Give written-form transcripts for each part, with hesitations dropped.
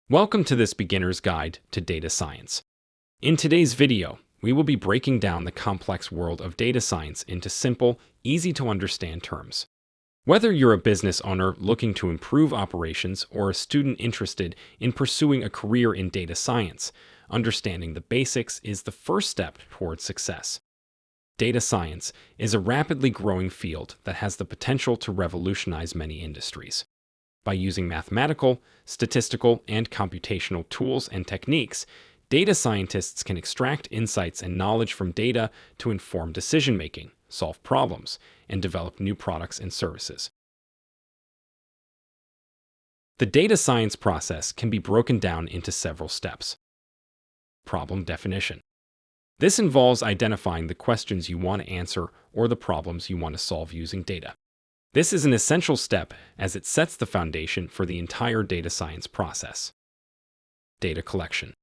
Welcome to this beginner's guide to data science. In today's video, we will be breaking down the complex world of data science into simple, easy to understand terms. Whether you're a business owner looking to improve operations or a student interested in pursuing a career in data science, understanding the basics is the first step towards success. Data science is a rapidly growing field that has the potential to revolutionize many industries. By using mathematical, statistical, and computational tools and techniques, data scientists can extract insights and knowledge from data to inform decision-making, solve problems, and develop new products and services. The data science process can be broken down into several steps. Problem definition. This involves identifying the questions you want to answer or the problems you want to solve using data. This is an essential step as it sets the foundation for the entire data science process. Data collection.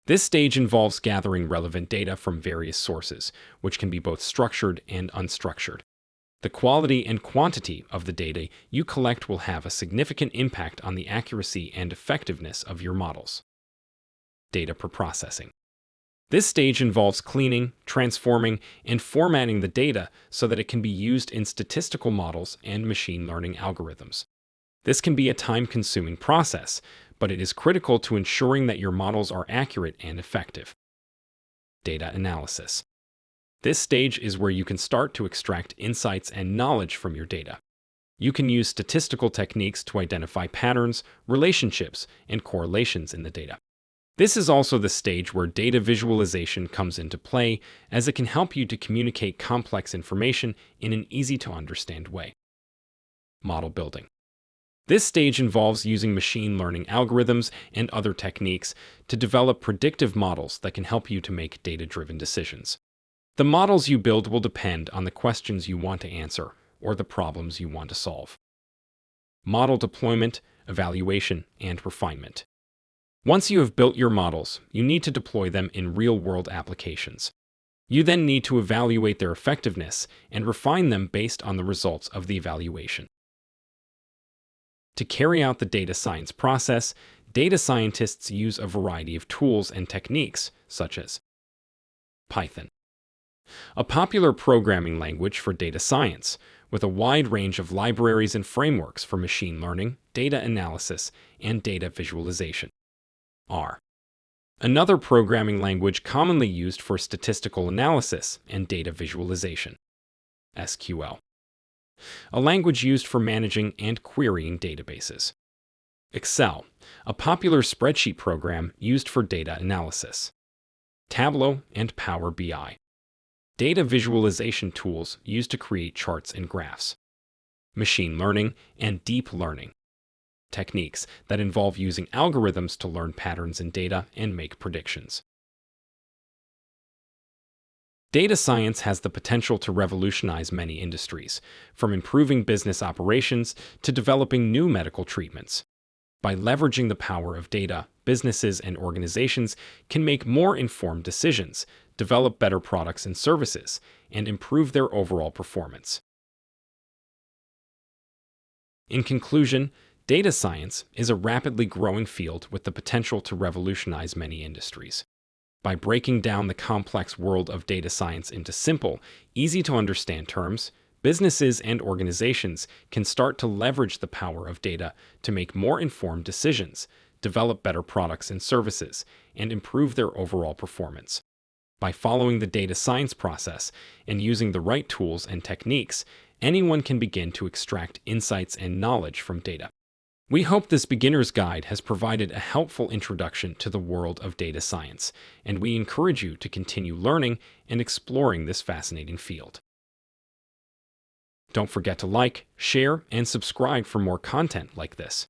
This stage involves gathering relevant data from various sources, which can be both structured and unstructured. The quality and quantity of the data you collect will have a significant impact on the accuracy and effectiveness of your models. Data preprocessing. This stage involves cleaning, transforming, and formatting the data so that it can be used in statistical models and machine learning algorithms. This can be a time-consuming process, but it is critical to ensuring that your models are accurate and effective. Data analysis. This stage is where you can start to extract insights and knowledge from your data. You can use statistical techniques to identify patterns, relationships, and correlations in the data. This is also the stage where data visualization comes into play, as it can help you to communicate complex information in an easy-to-understand way. Model building. This stage involves using machine learning algorithms and other techniques to develop predictive models that can help you to make data-driven decisions. The models you build will depend on the questions you want to answer or the problems you want to solve. Model deployment, evaluation, and refinement. Once you have built your models, you need to deploy them in real-world applications. You then need to evaluate their effectiveness and refine them based on the results of the evaluation. To carry out the data science process, data scientists use a variety of tools and techniques, such as Python, a popular programming language for data science, with a wide range of libraries and frameworks for machine learning, data analysis, and data visualization. R, another programming language commonly used for statistical analysis and data visualization. SQL, a language used for managing and querying databases. Excel, a popular spreadsheet program used for data analysis. Tableau and Power BI, data visualization tools used to create charts and graphs. Machine learning and deep learning, techniques that involve using algorithms to learn patterns in data and make predictions. Data science has the potential to revolutionize many industries, from improving business operations to developing new medical treatments. By leveraging the power of data, businesses and organizations can make more informed decisions, develop better products and services, and improve their overall performance. In conclusion, data science is a rapidly growing field with the potential to revolutionize many industries. By breaking down the complex world of data science into simple, easy-to-understand terms, businesses and organizations can start to leverage the power of data to make more informed decisions, develop better products and services, and improve their overall performance. By following the data science process and using the right tools and techniques, anyone can begin to extract insights and knowledge from data. We hope this beginner's guide has provided a helpful introduction to the world of data science, and we encourage you to continue learning and exploring this fascinating field. Don't forget to like, share, and subscribe for more content like this.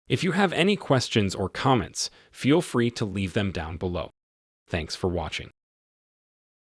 If you have any questions or comments, feel free to leave them down below. Thanks for watching.